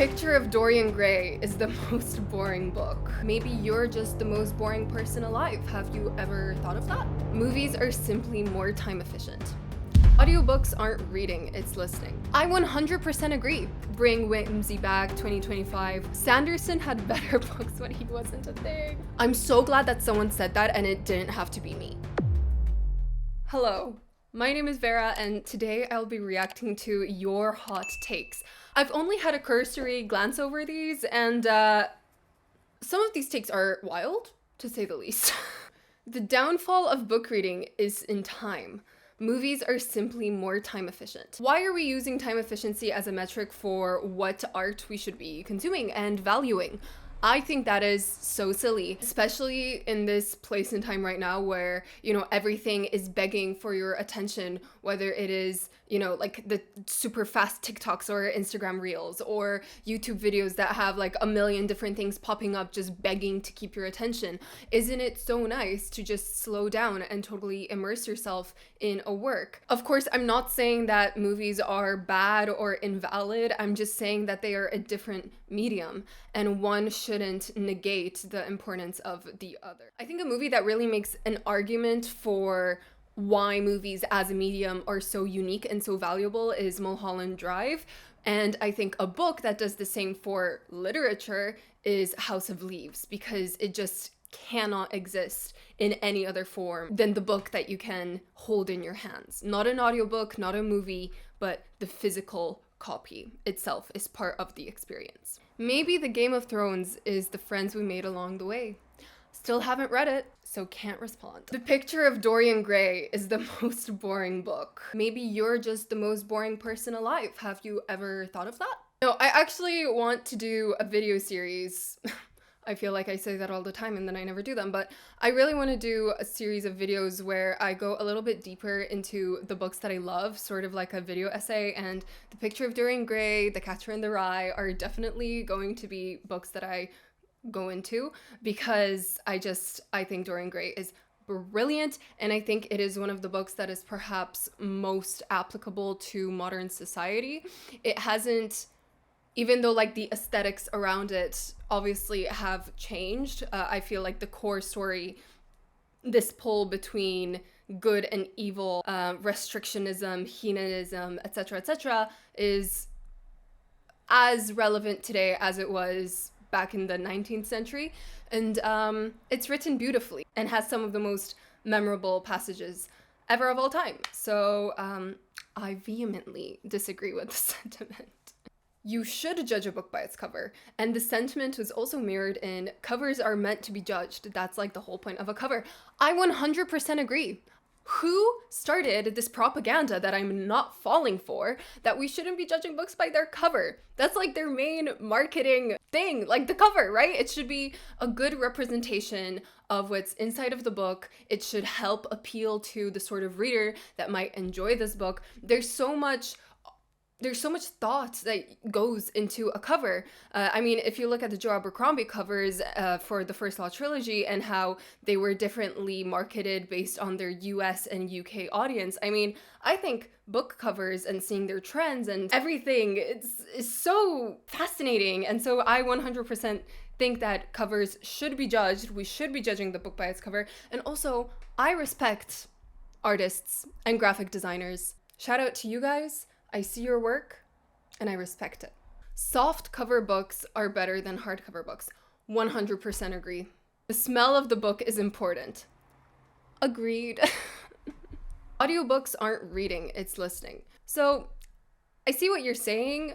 Picture of Dorian Gray is the most boring book. Maybe you're just the most boring person alive. Have you ever thought of that? Movies are simply more time efficient. Audiobooks aren't reading, it's listening. I 100% agree. Bring Whimsy back 2025. Sanderson had better books when he wasn't a thing. I'm so glad that someone said that and it didn't have to be me. Hello, my name is Vera and today I'll be reacting to your hot takes. I've only had a cursory glance over these and some of these takes are wild, to say the least. The downfall of book reading is in time. Movies are simply more time efficient. Why are we using time efficiency as a metric for what art we should be consuming and valuing? I think that is so silly, especially in this place in time right now where, everything is begging for your attention, whether it is, like the super fast TikToks or Instagram reels or YouTube videos that have like a million different things popping up just begging to keep your attention. Isn't it so nice to just slow down and totally immerse yourself in a work? Of course, I'm not saying that movies are bad or invalid. I'm just saying that they are a different medium and one shouldn't negate the importance of the other. I think a movie that really makes an argument for why movies as a medium are so unique and so valuable is Mulholland Drive. And I think a book that does the same for literature is House of Leaves, because it just cannot exist in any other form than the book that you can hold in your hands. Not an audiobook, not a movie, but the physical copy itself is part of the experience. Maybe the Game of Thrones is the friends we made along the way. Still haven't read it, so can't respond. The Picture of Dorian Gray is the most boring book. Maybe you're just the most boring person alive. Have you ever thought of that? No, I actually want to do a video series. I feel like I say that all the time and then I never do them, but I really want to do a series of videos where I go a little bit deeper into the books that I love, sort of like a video essay, and The Picture of Dorian Gray, The Catcher in the Rye are definitely going to be books that I go into because I think Dorian Gray is brilliant, and I think it is one of the books that is perhaps most applicable to modern society. It hasn't, even though like the aesthetics around it obviously have changed, I feel like the core story, this pull between good and evil, restrictionism, hedonism, etc., is as relevant today as it was back in the 19th century. And it's written beautifully and has some of the most memorable passages ever of all time. So I vehemently disagree with the sentiment. You should judge a book by its cover. And the sentiment was also mirrored in covers are meant to be judged. That's like the whole point of a cover. I 100% agree. Who started this propaganda that I'm not falling for, that we shouldn't be judging books by their cover? That's like their main marketing thing, like the cover, right? It should be a good representation of what's inside of the book. It should help appeal to the sort of reader that might enjoy this book. There's so much thought that goes into a cover. I mean, if you look at the Joe Abercrombie covers for the First Law trilogy and how they were differently marketed based on their US and UK audience, I mean, I think book covers and seeing their trends and everything is so fascinating. And so I 100% think that covers should be judged. We should be judging the book by its cover. And also, I respect artists and graphic designers. Shout out to you guys. I see your work and I respect it. Soft cover books are better than hardcover books. 100% agree. The smell of the book is important. Agreed. Audiobooks aren't reading, it's listening. So I see what you're saying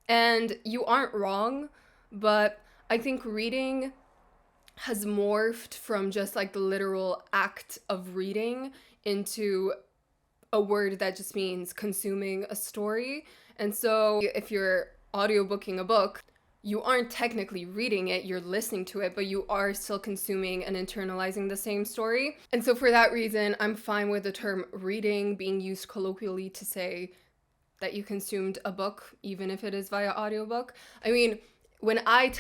and you aren't wrong, but I think reading has morphed from just like the literal act of reading into a word that just means consuming a story. And so if you're audiobooking a book, you aren't technically reading it, you're listening to it, but you are still consuming and internalizing the same story. And so for that reason, I'm fine with the term reading being used colloquially to say that you consumed a book, even if it is via audiobook. I mean, when I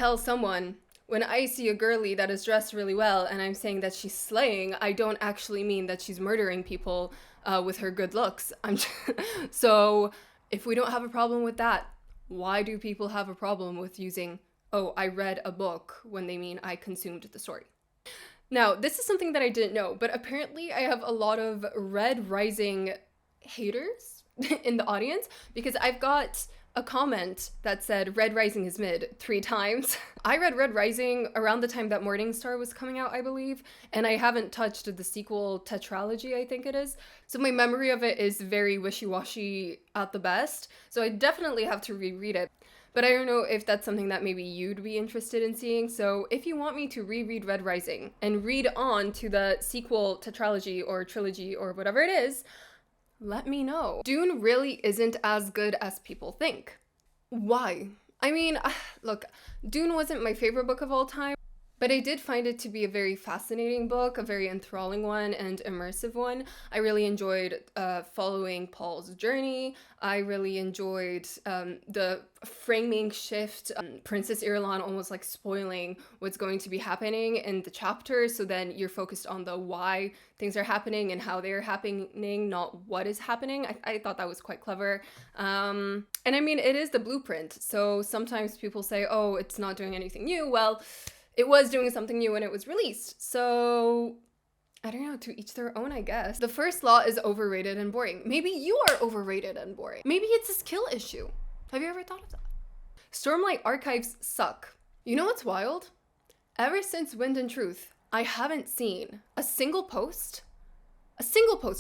see a girly that is dressed really well and I'm saying that she's slaying, I don't actually mean that she's murdering people with her good looks. So if we don't have a problem with that, Why do people have a problem with using, oh, I read a book, when they mean I consumed the story? Now, this is something that I didn't know, but apparently I have a lot of Red Rising haters in the audience, because I've got a comment that said Red Rising is mid 3 times. I read Red Rising around the time that Morningstar was coming out, I believe, and I haven't touched the sequel tetralogy, I think it is. So my memory of it is very wishy-washy at the best, so I definitely have to reread it. But I don't know if that's something that maybe you'd be interested in seeing. So if you want me to reread Red Rising and read on to the sequel tetralogy or trilogy or whatever it is, let me know. Dune really isn't as good as people think. Why? I mean, look, Dune wasn't my favorite book of all time, but I did find it to be a very fascinating book, a very enthralling one and immersive one. I really enjoyed following Paul's journey. I really enjoyed the framing shift, Princess Irulan almost like spoiling what's going to be happening in the chapter, so then you're focused on the why things are happening and how they're happening, not what is happening. I thought that was quite clever. And I mean, it is the blueprint, so sometimes people say, oh, it's not doing anything new. Well, it was doing something new when it was released, so I don't know, to each their own, I guess. The first law is overrated and boring. Maybe you are overrated and boring. Maybe it's a skill issue. Have you ever thought of that? Stormlight archives suck. You know what's wild? Ever since Wind and Truth, I haven't seen a single post.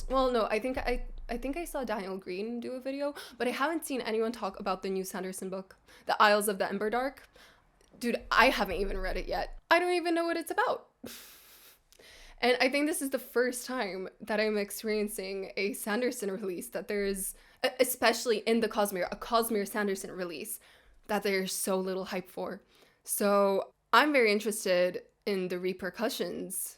Well, no, I think I saw Daniel Green do a video, but I haven't seen anyone talk about the new Sanderson book, The Isles of the Emberdark. Dude, I haven't even read it yet. I don't even know what it's about. And I think this is the first time that I'm experiencing a Sanderson release that there is, especially in the Cosmere, a Cosmere Sanderson release, that there's so little hype for. So I'm very interested in the repercussions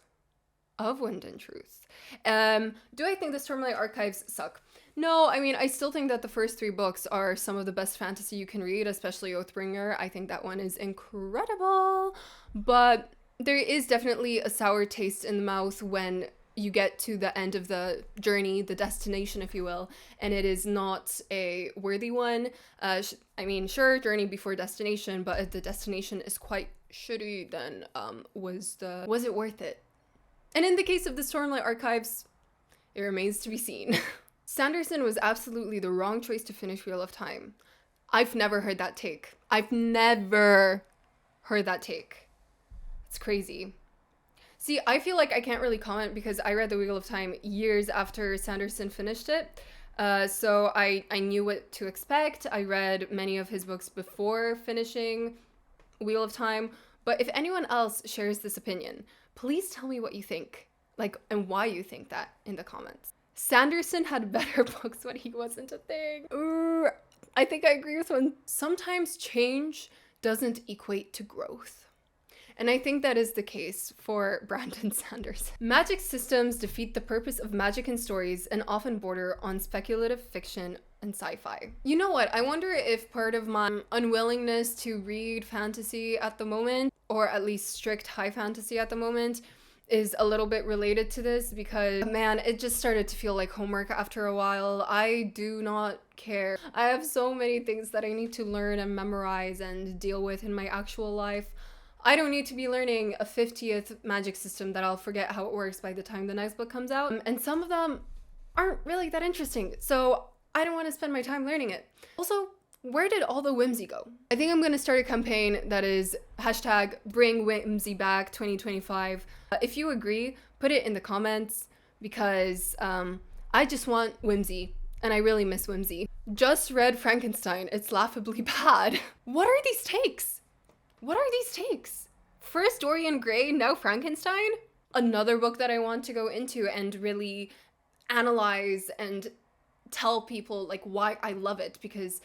of Wind and Truth. Do I think the Stormlight archives suck? No, I mean, I still think that the first 3 books are some of the best fantasy you can read, especially Oathbringer. I think that one is incredible, but there is definitely a sour taste in the mouth when you get to the end of the journey, the destination, if you will, and it is not a worthy one. I mean, sure, journey before destination, but if the destination is quite shitty, then was it worth it? And in the case of the Stormlight archives, it remains to be seen. Sanderson was absolutely the wrong choice to finish Wheel of Time. I've never heard that take. It's crazy. See, I feel like I can't really comment because I read The Wheel of Time years after Sanderson finished it. So I knew what to expect. I read many of his books before finishing Wheel of Time. But if anyone else shares this opinion, please tell me what you think, and why you think that in the comments. Sanderson had better books when he wasn't a thing. Ooh, I think I agree with one. Sometimes change doesn't equate to growth. And I think that is the case for Brandon Sanderson. Magic systems defeat the purpose of magic in stories and often border on speculative fiction and sci-fi. You know what? I wonder if part of my unwillingness to read fantasy at the moment, or at least strict high fantasy at the moment, is a little bit related to this, because man, it just started to feel like homework after a while. I do not care. I have so many things that I need to learn and memorize and deal with in my actual life. I don't need to be learning a 50th magic system that I'll forget how it works by the time the next book comes out. And some of them aren't really that interesting, so I don't want to spend my time learning it. Also, where did all the whimsy go? I think I'm going to start a campaign that is hashtag bring whimsy back 2025. If you agree, put it in the comments, because I just want whimsy, and I really miss whimsy. Just read Frankenstein. It's laughably bad. What are these takes? First Dorian Gray, now Frankenstein? Another book that I want to go into and really analyze and tell people why I love it, because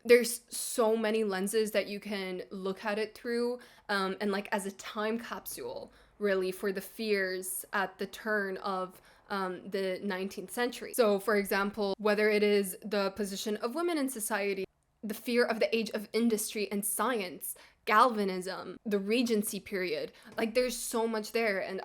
there's so many lenses that you can look at it through, and as a time capsule, really, for the fears at the turn of the 19th century. So, for example, whether it is the position of women in society, the fear of the age of industry and science, Galvanism, the Regency period, there's so much there, and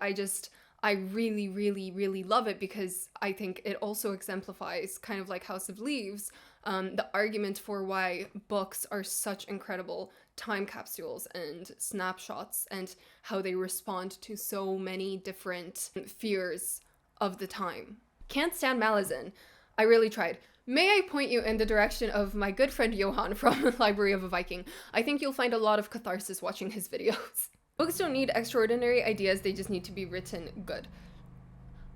I really, really, really love it, because I think it also exemplifies, kind of like House of Leaves, the argument for why books are such incredible time capsules and snapshots, and how they respond to so many different fears of the time. Can't stand Malazan. I really tried. May I point you in the direction of my good friend Johan from Library of a Viking? I think you'll find a lot of catharsis watching his videos. Books don't need extraordinary ideas, they just need to be written good.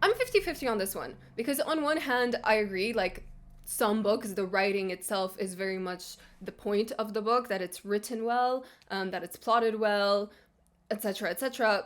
I'm 50-50 on this one, because on one hand, I agree, like, some books, the writing itself is very much the point of the book, that it's written well, that it's plotted well, etc., etc.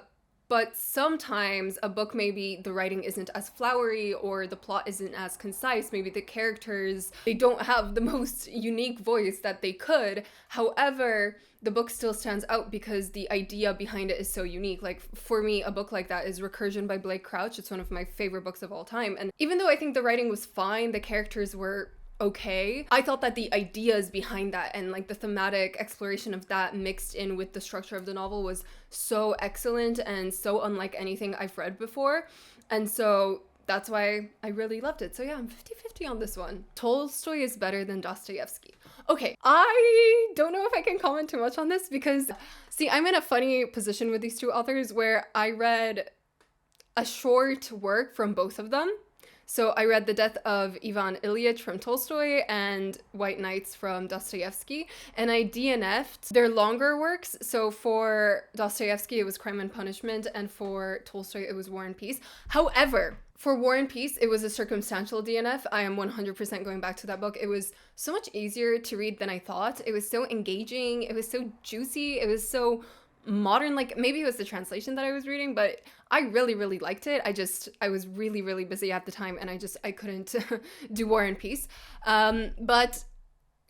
But sometimes a book, maybe the writing isn't as flowery or the plot isn't as concise. Maybe the characters, they don't have the most unique voice that they could. However, the book still stands out because the idea behind it is so unique. Like, for me, a book like that is Recursion by Blake Crouch. It's one of my favorite books of all time. And even though I think the writing was fine, the characters were okay, I thought that the ideas behind that and like the thematic exploration of that mixed in with the structure of the novel was so excellent and so unlike anything I've read before. And so that's why I really loved it. So yeah, I'm 50-50 on this one. Tolstoy is better than Dostoevsky. Okay, I don't know if I can comment too much on this because, see, I'm in a funny position with these two authors where I read a short work from both of them. So I read The Death of Ivan Ilyich from Tolstoy and White Nights from Dostoevsky, and I DNF'd their longer works. So for Dostoevsky, it was Crime and Punishment, and for Tolstoy, it was War and Peace. However, for War and Peace, it was a circumstantial DNF. I am 100% going back to that book. It was so much easier to read than I thought. It was so engaging. It was so juicy. It was so modern. Like, maybe it was the translation that I was reading, but I really liked it. I was really busy at the time, and I couldn't do War and Peace. But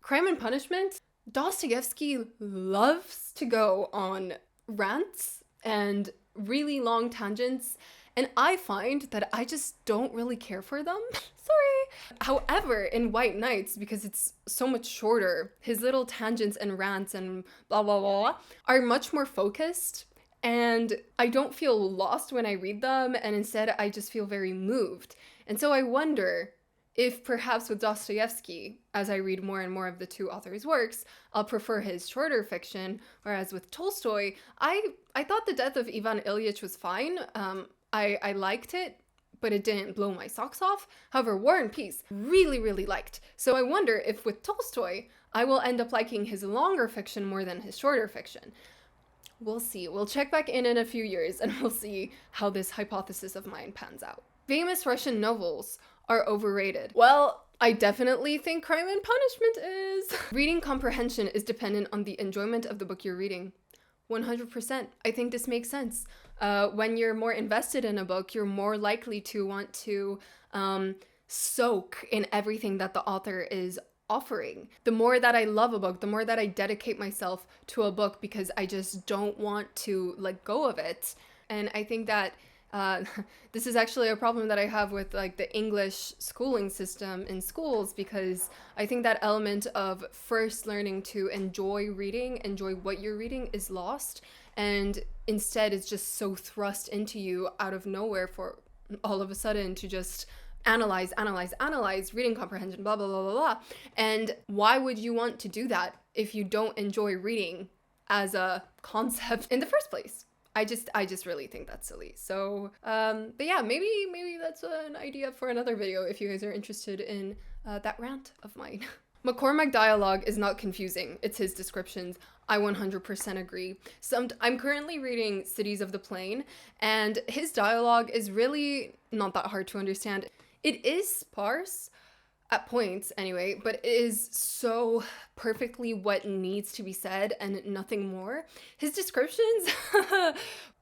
Crime and Punishment, Dostoevsky loves to go on rants and really long tangents, and I find that I just don't really care for them. Sorry. However, in White Nights, because it's so much shorter, his little tangents and rants and blah blah blah are much more focused, and I don't feel lost when I read them, and instead I just feel very moved. And so I wonder if perhaps with Dostoevsky, as I read more and more of the two authors' works, I'll prefer his shorter fiction, whereas with Tolstoy, I thought The Death of Ivan Ilyich was fine. I liked it, but it didn't blow my socks off. However, War and Peace, really liked. So I wonder if with Tolstoy, I will end up liking his longer fiction more than his shorter fiction. We'll see. We'll check back in a few years and we'll see how this hypothesis of mine pans out. Famous Russian novels are overrated. Well, I definitely think Crime and Punishment is. Reading comprehension is dependent on the enjoyment of the book you're reading. 100%. I think this makes sense. When you're more invested in a book, you're more likely to want to soak in everything that the author is offering. The more that I love a book, the more that I dedicate myself to a book because I just don't want to let go of it. And I think that this is actually a problem that I have with like the English schooling system in schools, because I think that element of first learning to enjoy reading, enjoy what you're reading, is lost, and instead it's just so thrust into you out of nowhere for all of a sudden to just analyze reading comprehension, blah blah blah. And why would you want to do that if you don't enjoy reading as a concept in the first place? I just really think that's silly. So, but yeah, maybe that's an idea for another video if you guys are interested in that rant of mine. McCormac dialogue is not confusing. It's his descriptions. I 100% agree. I'm currently reading Cities of the Plain, and his dialogue is really not that hard to understand. It is sparse, at points anyway, but it is so perfectly what needs to be said and nothing more. His descriptions,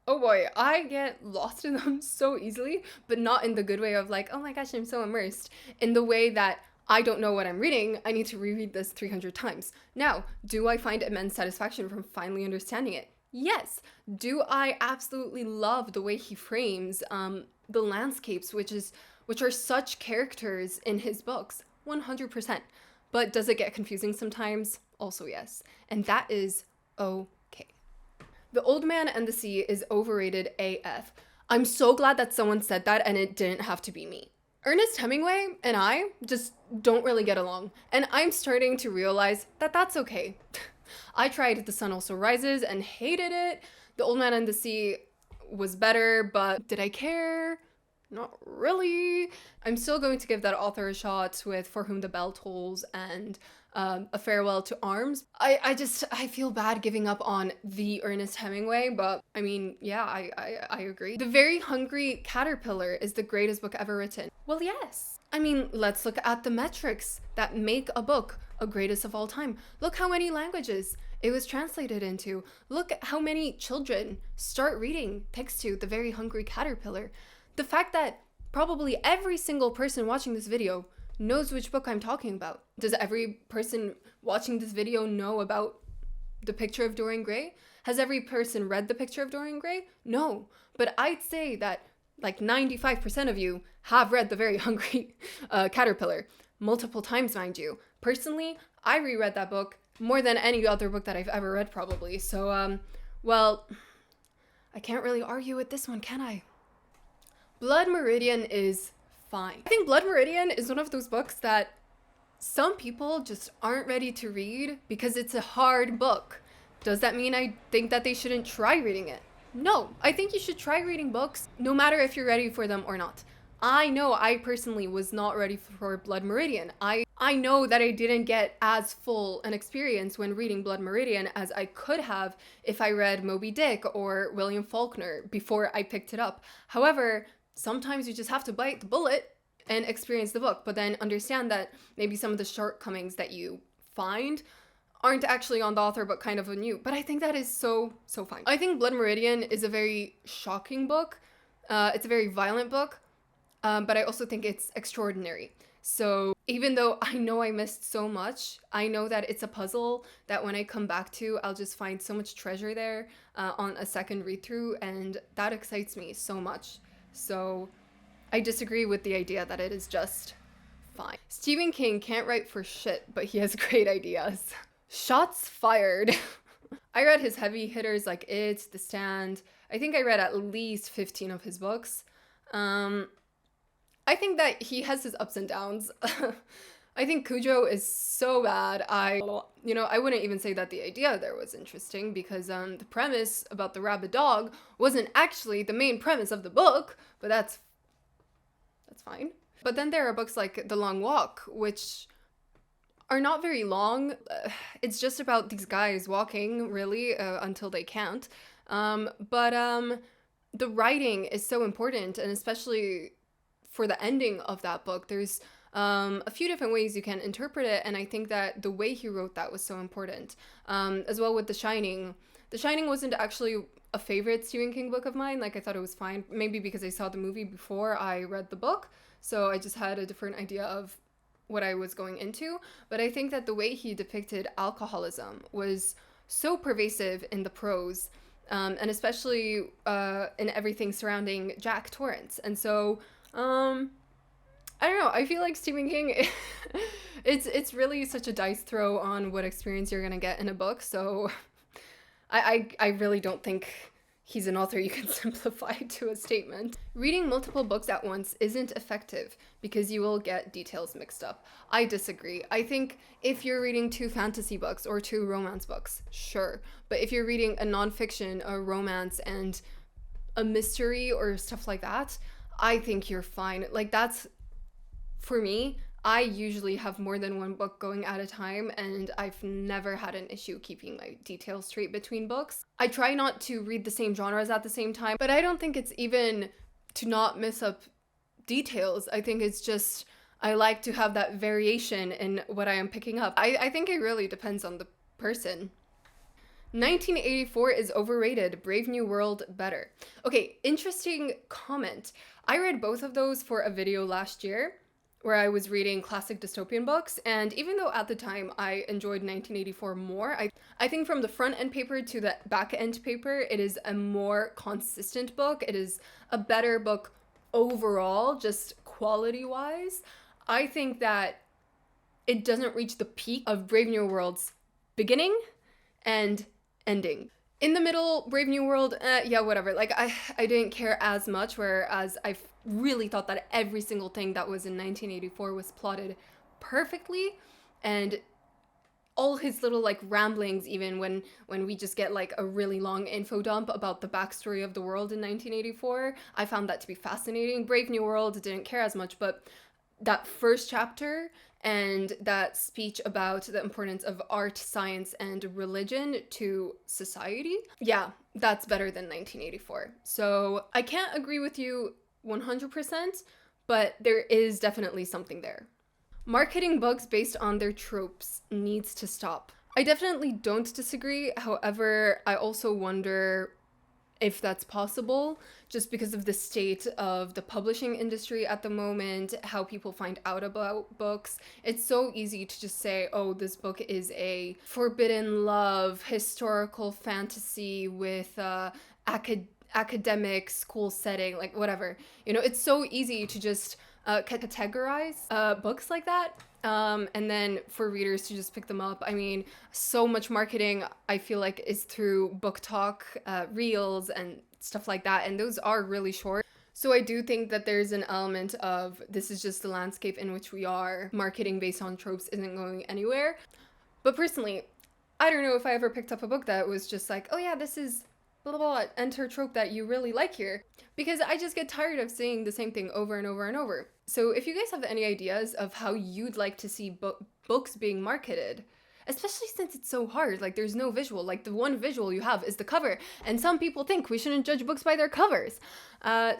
oh boy, I get lost in them so easily, but not in the good way of like, oh my gosh, I'm so immersed. In the way that I don't know what I'm reading, I need to reread this 300 times. Now, do I find immense satisfaction from finally understanding it? Yes. Do I absolutely love the way he frames the landscapes, which are such characters in his books? 100%. But does it get confusing sometimes? Also yes. And that is okay. The Old Man and the Sea is overrated AF. I'm so glad that someone said that and it didn't have to be me. Ernest Hemingway and I just don't really get along, and I'm starting to realize that that's okay. I tried The Sun Also Rises and hated it. The Old Man and the Sea was better, but did I care? Not really. I'm still going to give that author a shot with For Whom the Bell Tolls and A Farewell to Arms. I feel bad giving up on the Ernest Hemingway, but I mean, yeah, I agree. The Very Hungry Caterpillar is the greatest book ever written. Well, yes. I mean, let's look at the metrics that make a book a greatest of all time. Look how many languages it was translated into. Look at how many children start reading thanks to The Very Hungry Caterpillar. The fact that probably every single person watching this video knows which book I'm talking about. Does every person watching this video know about The Picture of Dorian Gray? Has every person read The Picture of Dorian Gray? No. But I'd say that like 95% of you have read The Very Hungry Caterpillar. Multiple times, mind you. Personally, I reread that book more than any other book that I've ever read, probably. So, well, I can't really argue with this one, can I? Blood Meridian is fine. I think Blood Meridian is one of those books that some people just aren't ready to read because it's a hard book. Does that mean I think that they shouldn't try reading it? No, I think you should try reading books no matter if you're ready for them or not. I know I personally was not ready for Blood Meridian. I know that I didn't get as full an experience when reading Blood Meridian as I could have if I read Moby Dick or William Faulkner before I picked it up. However, sometimes you just have to bite the bullet and experience the book, but then understand that maybe some of the shortcomings that you find aren't actually on the author, but kind of on you. But I think that is so fine. I think Blood Meridian is a very shocking book. It's a very violent book, but I also think it's extraordinary. So even though I know I missed so much, I know that it's a puzzle that when I come back to, I'll just find so much treasure there on a second read through, and that excites me so much. So I disagree with the idea that it is just fine. Stephen King can't write for shit, but he has great ideas. Shots fired. I read his heavy hitters like It, The Stand. I think I read at least 15 of his books. I think that he has his ups and downs. I think Cujo is so bad. I wouldn't even say that the idea there was interesting because the premise about the rabid dog wasn't actually the main premise of the book, but that's fine. But then there are books like The Long Walk, which are not very long. It's just about these guys walking, really, until they can't. But the writing is so important, and especially for the ending of that book, there's a few different ways you can interpret it, and I think that the way he wrote that was so important. As well with The Shining. The Shining wasn't actually a favorite Stephen King book of mine. Like, I thought it was fine, maybe because I saw the movie before I read the book, so I just had a different idea of what I was going into. But I think that the way he depicted alcoholism was so pervasive in the prose, and especially in everything surrounding Jack Torrance. And so I don't know, I feel like Stephen King, it's really such a dice throw on what experience you're gonna get in a book, so I really don't think he's an author you can simplify to a statement. Reading multiple books at once isn't effective because you will get details mixed up. I disagree. I think if you're reading 2 fantasy books or 2 romance books, sure. But if you're reading a nonfiction, a romance, and a mystery or stuff like that, I think you're fine. Like, that's, for me, I usually have more than one book going at a time, and I've never had an issue keeping my details straight between books. I try not to read the same genres at the same time, but I don't think it's even to not mess up details. I think it's just, I like to have that variation in what I am picking up. I think it really depends on the person. 1984 is overrated, Brave New World better. Okay, interesting comment. I read both of those for a video last year where I was reading classic dystopian books, and even though at the time I enjoyed 1984 more, I think from the front end paper to the back end paper, it is a more consistent book. It is a better book overall, just quality-wise. I think that it doesn't reach the peak of Brave New World's beginning and ending. In the middle, Brave New World, yeah, whatever. Like, I didn't care as much, whereas I really thought that every single thing that was in 1984 was plotted perfectly, and all his little like ramblings, even when we just get like a really long info dump about the backstory of the world in 1984, I found that to be fascinating. Brave New World didn't care as much, but that first chapter and that speech about the importance of art, science, and religion to society, yeah, that's better than 1984. So I can't agree with you 100%, but there is definitely something there. Marketing books based on their tropes needs to stop. I definitely don't disagree. However, I also wonder if that's possible, just because of the state of the publishing industry at the moment, how people find out about books. It's so easy to just say, oh, this book is a forbidden love, historical fantasy with academic school setting, like whatever. You know, it's so easy to just categorize books like that. And then for readers to just pick them up. I mean, so much marketing, I feel like, is through booktok, reels, and stuff like that. And those are really short. So I do think that there's an element of this is just the landscape in which we are. Marketing based on tropes isn't going anywhere. But personally, I don't know if I ever picked up a book that was just like, oh yeah, this is blah, blah, blah, enter trope that you really like here. Because I just get tired of seeing the same thing over and over and over. So if you guys have any ideas of how you'd like to see books being marketed, especially since it's so hard, like there's no visual, like the one visual you have is the cover, and some people think we shouldn't judge books by their covers.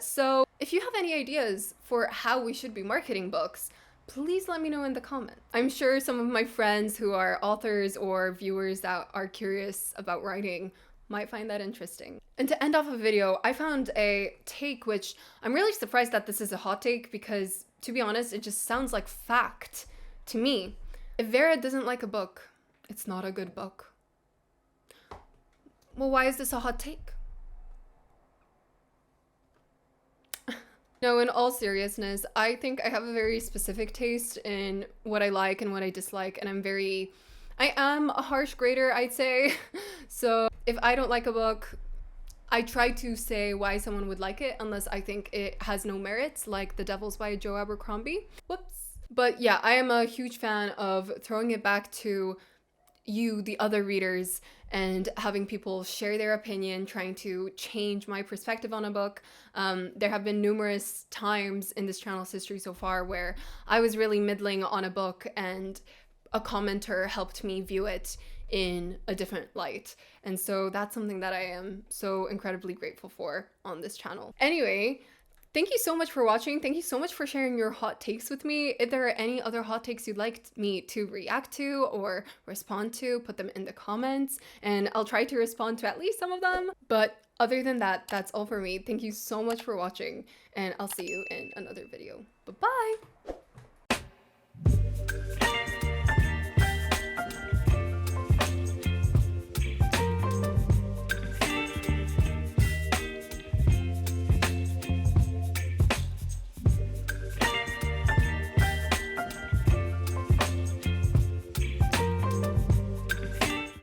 So if you have any ideas for how we should be marketing books, please let me know in the comments. I'm sure some of my friends who are authors or viewers that are curious about writing might find that interesting. And to end off a video, I found a take which I'm really surprised that this is a hot take, because to be honest, it just sounds like fact to me. If Vera doesn't like a book, it's not a good book. Well, why is this a hot take? No, in all seriousness, I think I have a very specific taste in what I like and what I dislike, and I am a harsh grader, I'd say. So if I don't like a book, I try to say why someone would like it, unless I think it has no merits, like The Devils by Joe Abercrombie. Whoops. But yeah, I am a huge fan of throwing it back to you, the other readers, and having people share their opinion, trying to change my perspective on a book. There have been numerous times in this channel's history so far where I was really middling on a book and a commenter helped me view it in a different light. And so that's something that I am so incredibly grateful for on this channel. Anyway, thank you so much for watching. Thank you so much for sharing your hot takes with me. If there are any other hot takes you'd like me to react to or respond to, put them in the comments and I'll try to respond to at least some of them. But other than that, that's all for me. Thank you so much for watching, and I'll see you in another video.